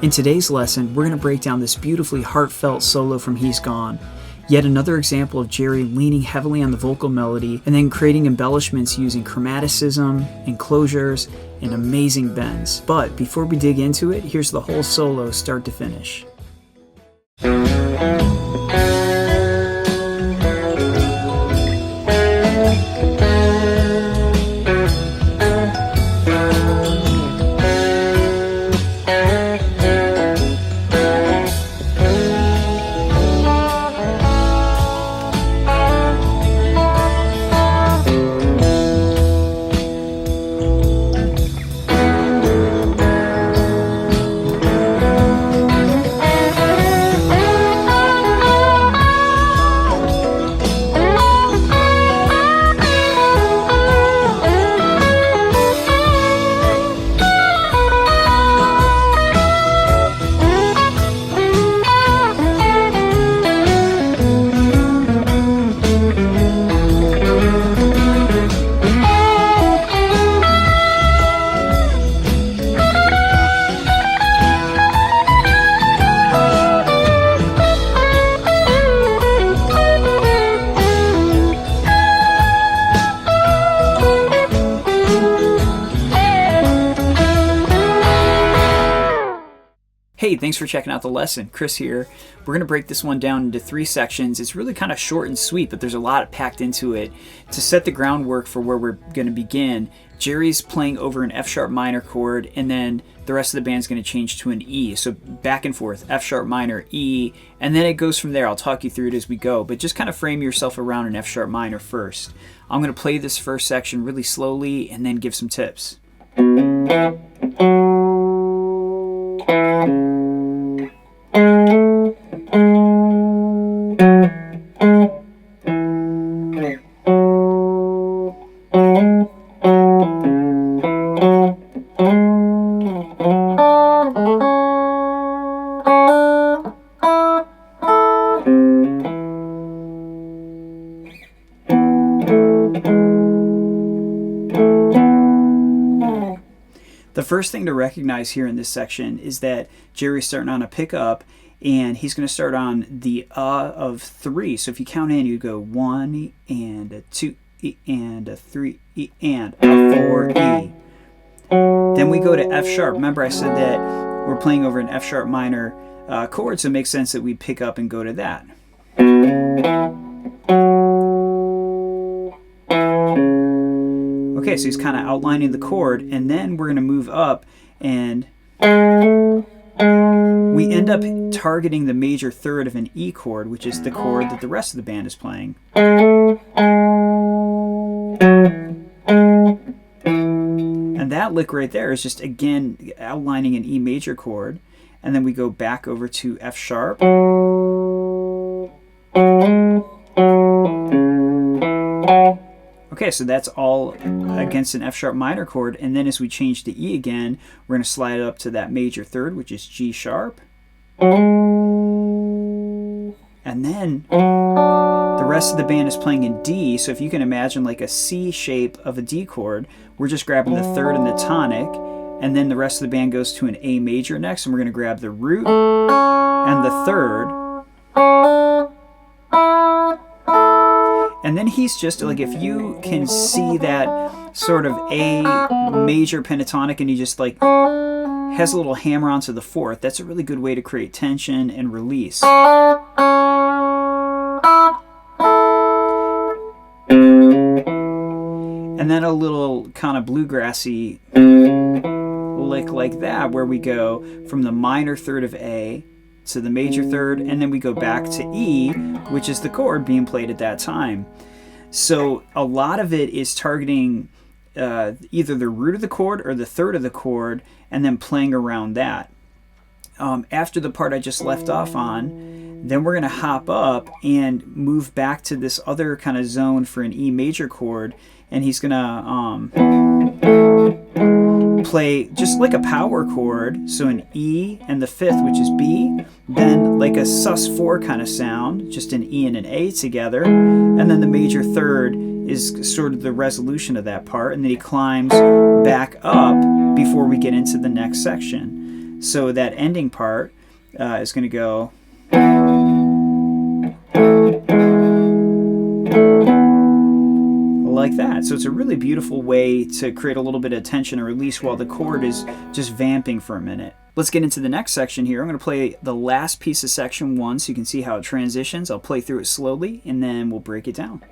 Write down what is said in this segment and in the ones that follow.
In today's lesson, we're going to break down this beautifully heartfelt solo from He's Gone. Yet another example of Jerry leaning heavily on the vocal melody and then creating embellishments using chromaticism, enclosures, and amazing bends. But before we dig into it, here's the whole solo start to finish. Hey, thanks for checking out the lesson. Chris here. We're going to break this one down into 3 sections. It's really kind of short and sweet, but there's a lot packed into it. To set the groundwork for where we're going to begin, Jerry's playing over an F sharp minor chord, and then the rest of the band's going to change to an E. So back and forth, F sharp minor, E, and then it goes from there. I'll talk you through it as we go, but just kind of frame yourself around an F sharp minor first. I'm going to play this first section really slowly and then give some tips. The first thing to recognize here in this section is that Jerry's starting on a pickup, and he's going to start on the of 3. So if you count in, you go 1 and a 2 and a 3 and a 4 E. Then we go to F sharp. Remember I said that we're playing over an F sharp minor chord, so it makes sense that we pick up and go to that. Okay, so he's kind of outlining the chord, and then we're going to move up, and we end up targeting the major third of an E chord, which is the chord that the rest of the band is playing. And that lick right there is just, again, outlining an E major chord, and then we go back over to F sharp. Okay, so that's all against an F sharp minor chord, and then as we change to E again, we're going to slide up to that major third, which is G sharp. And then the rest of the band is playing in D, so if you can imagine like a C shape of a D chord, we're just grabbing the third and the tonic, and then the rest of the band goes to an A major next, and we're going to grab the root and the third. And then he's just like, if you can see that sort of A major pentatonic and he just like has a little hammer onto the 4th, that's a really good way to create tension and release. And then a little kind of bluegrassy lick like that, where we go from the minor third of A to the major third, and then we go back to E, which is the chord being played at that time. So a lot of it is targeting either the root of the chord or the third of the chord, and then playing around that. After the part I just left off on, then we're going to hop up and move back to this other kind of zone for an E major chord, and he's going to play just like a power chord, so an E and the 5th, which is B, then like a sus4 kind of sound, just an E and an A together, and then the major third is sort of the resolution of that part, and then he climbs back up before we get into the next section. So that ending part is going to go like that. So it's a really beautiful way to create a little bit of tension and release while the chord is just vamping for a minute. Let's get into the next section here. I'm going to play the last piece of section 1 so you can see how it transitions. I'll play through it slowly and then we'll break it down.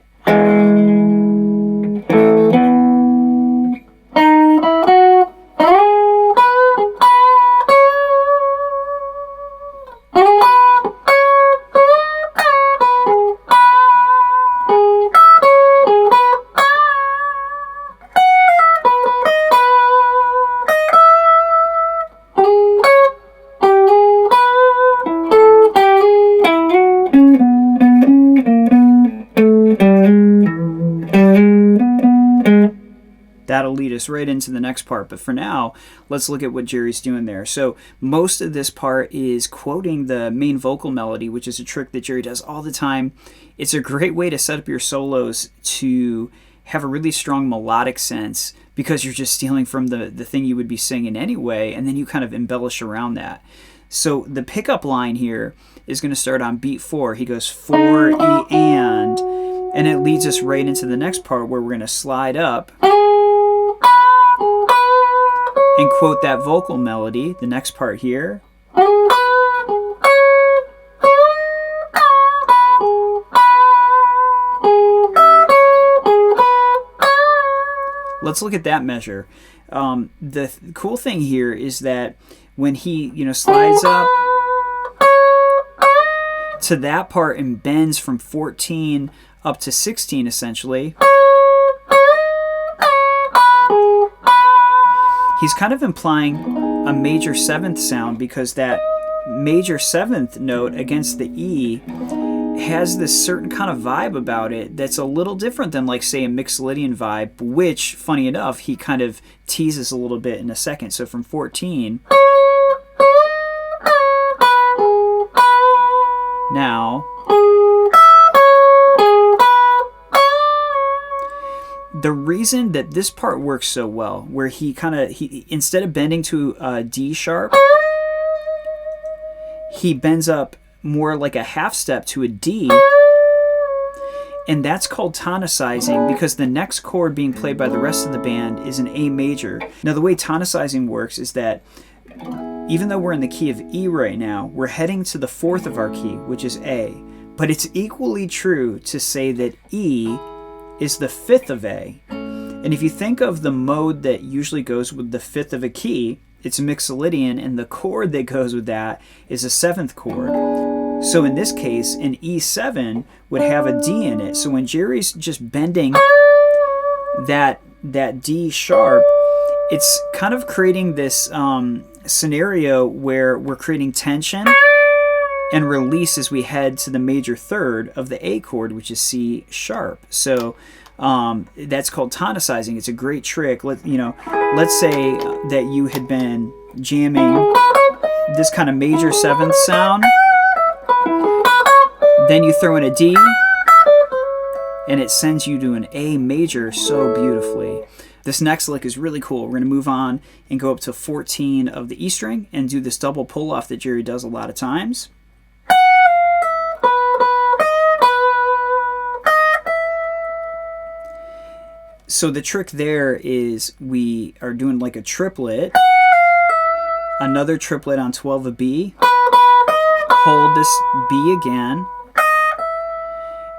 That'll lead us right into the next part. But for now, let's look at what Jerry's doing there. So most of this part is quoting the main vocal melody, which is a trick that Jerry does all the time. It's a great way to set up your solos to have a really strong melodic sense because you're just stealing from the thing you would be singing anyway, and then you kind of embellish around that. So the pickup line here is going to start on beat 4. He goes 4, E, and it leads us right into the next part where we're going to slide up and quote that vocal melody, the next part here. Let's look at that measure. The cool thing here is that when he, slides up to that part and bends from 14 up to 16 essentially, he's kind of implying a major 7th sound because that major 7th note against the E has this certain kind of vibe about it that's a little different than, like, say, a Mixolydian vibe, which, funny enough, he kind of teases a little bit in a second. So from 14, now, the reason that this part works so well, where he instead of bending to a D sharp, he bends up more like a half step to a D, and that's called tonicizing because the next chord being played by the rest of the band is an A major. Now the way tonicizing works is that even though we're in the key of E right now, we're heading to the 4th of our key, which is A, but it's equally true to say that E is the 5th of A. And if you think of the mode that usually goes with the 5th of a key, it's Mixolydian, and the chord that goes with that is a 7th chord. So in this case, an E7 would have a D in it. So when Jerry's just bending that D sharp, it's kind of creating this scenario where we're creating tension and release as we head to the major 3rd of the A chord, which is C sharp. So that's called tonicizing. It's a great trick. Let's say that you had been jamming this kind of major 7th sound, then you throw in a D, and it sends you to an A major so beautifully. This next lick is really cool. We're going to move on and go up to 14 of the E string and do this double pull-off that Jerry does a lot of times. So the trick there is we are doing like a triplet, another triplet on 12 of B, hold this B again,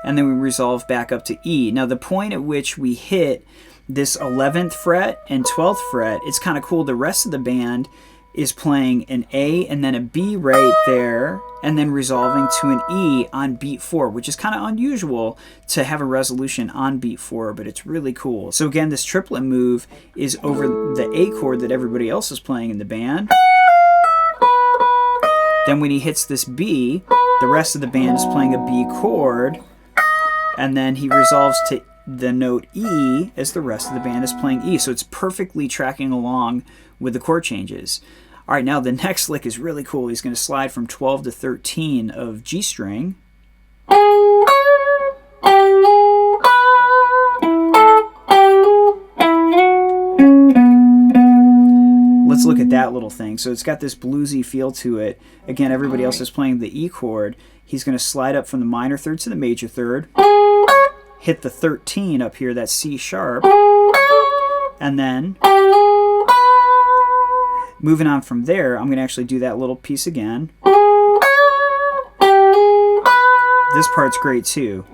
and then we resolve back up to E. Now the point at which we hit this 11th fret and 12th fret, it's kind of cool. The rest of the band is playing an A and then a B right there, and then resolving to an E on beat 4, which is kind of unusual to have a resolution on beat 4, but it's really cool. So again, this triplet move is over the A chord that everybody else is playing in the band. Then when he hits this B, the rest of the band is playing a B chord, and then he resolves to the note E as the rest of the band is playing E. So it's perfectly tracking along with the chord changes. All right, now the next lick is really cool. He's going to slide from 12 to 13 of G string. Let's let's look at that little thing. So it's got this bluesy feel to it. Again, everybody else is playing the E chord. He's going to slide up from the minor third to the major third, hit the 13 up here, that's C sharp, and then moving on from there, I'm going to actually do that little piece again. This part's great too.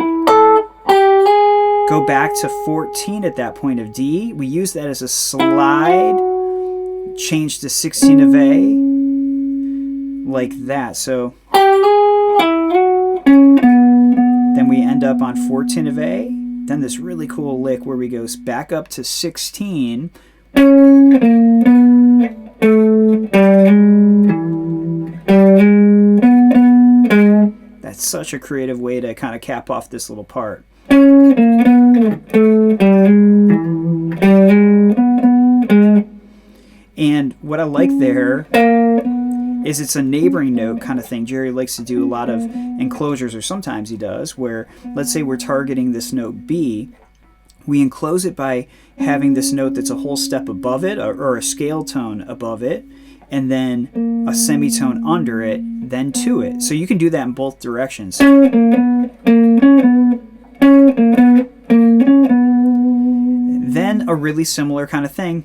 Go back to 14 at that point of D. We use that as a slide, change to 16 of A, like that. So then we end up on 14 of A, then this really cool lick where we go back up to 16. That's such a creative way to kind of cap off this little part. And what I like there is it's a neighboring note kind of thing. Jerry likes to do a lot of enclosures, or sometimes he does, where let's say we're targeting this note B. We enclose it by having this note that's a whole step above it, or a scale tone above it, and then a semitone under it, then to it. So you can do that in both directions. Then a really similar kind of thing.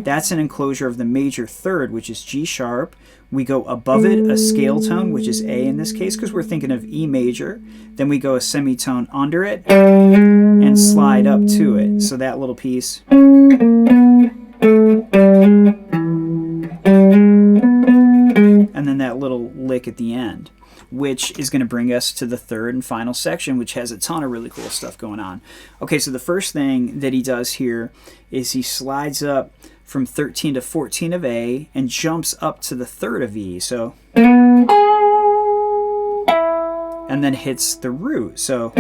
That's an enclosure of the major third, which is G sharp. We go above it a scale tone, which is A in this case, because we're thinking of E major. Then we go a semitone under it and slide up to it. So that little piece. And then that little lick at the end, which is going to bring us to the third and final section, which has a ton of really cool stuff going on. Okay, so the first thing that he does here is he slides up from 13 to 14 of A and jumps up to the third of E. So, and then hits the root. So,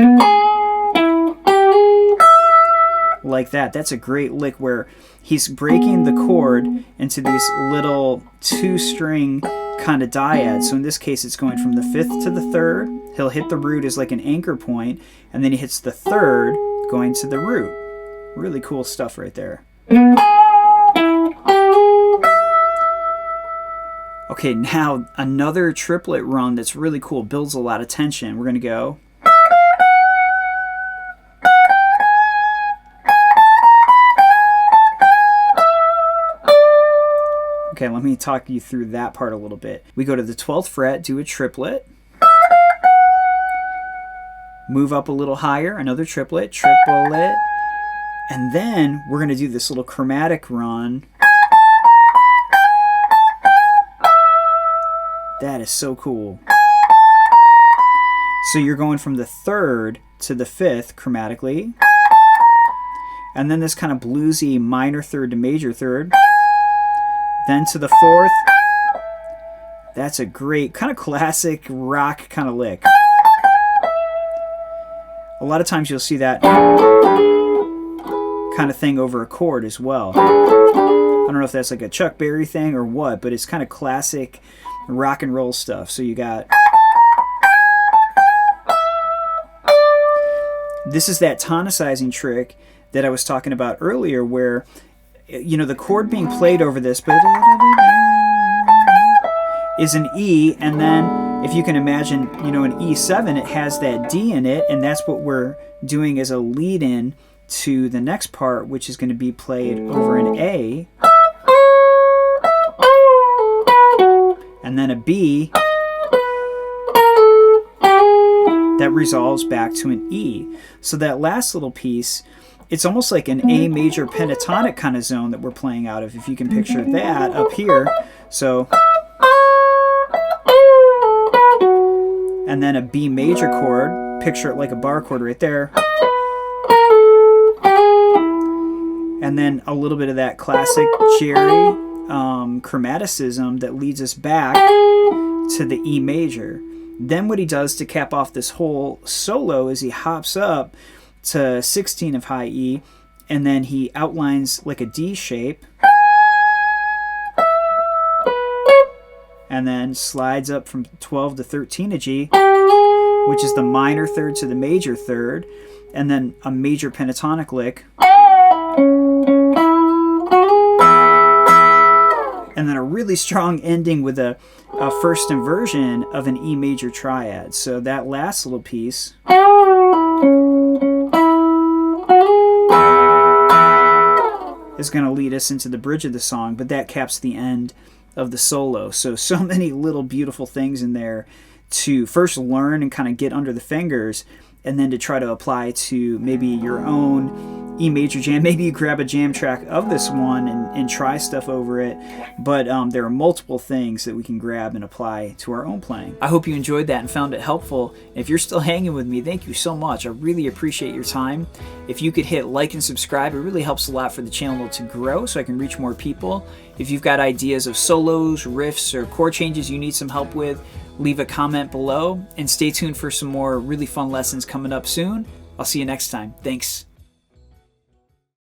like that. That's a great lick where he's breaking the chord into these little two-string kind of dyads. So in this case, it's going from the fifth to the third. He'll hit the root as like an anchor point, and then he hits the third going to the root. Really cool stuff right there. Okay, now another triplet run that's really cool, builds a lot of tension. We're going to go. Okay, let me talk you through that part a little bit. We go to the 12th fret, do a triplet. Move up a little higher, another triplet, triplet. And then we're going to do this little chromatic run. That is so cool. So you're going from the third to the fifth chromatically. And then this kind of bluesy minor third to major third. Then to the fourth. That's a great kind of classic rock kind of lick. A lot of times you'll see that kind of thing over a chord as well. I don't know if that's like a Chuck Berry thing or what, but it's kind of classic rock and roll stuff. So you got... This is that tonicizing trick that I was talking about earlier where, you know, the chord being played over this is an E, and then if you can imagine, you know, an E7, it has that D in it, and that's what we're doing as a lead-in to the next part, which is going to be played over an A, and then a B that resolves back to an E. So that last little piece, it's almost like an A major pentatonic kind of zone that we're playing out of, if you can picture that up here. So, and then a B major chord, picture it like a bar chord right there. And then a little bit of that classic Jerry chromaticism that leads us back to the E major. Then what he does to cap off this whole solo is he hops up to 16 of high E, and then he outlines like a D shape, and then slides up from 12 to 13 of G, which is the minor third to the major third, and then a major pentatonic lick. and then a really strong ending with a first inversion of an E major triad. So that last little piece is going to lead us into the bridge of the song, but that caps the end of the solo. So many little beautiful things in there to first learn and kind of get under the fingers, and then to try to apply to maybe your own E major jam. Maybe you grab a jam track of this one and try stuff over it, but there are multiple things that we can grab and apply to our own playing. I hope you enjoyed that and found it helpful. If you're still hanging with me, thank you so much. I really appreciate your time. If you could hit like and subscribe, it really helps a lot for the channel to grow so I can reach more people. If you've got ideas of solos, riffs, or chord changes you need some help with, leave a comment below, and stay tuned for some more really fun lessons coming up soon. I'll see you next time. Thanks.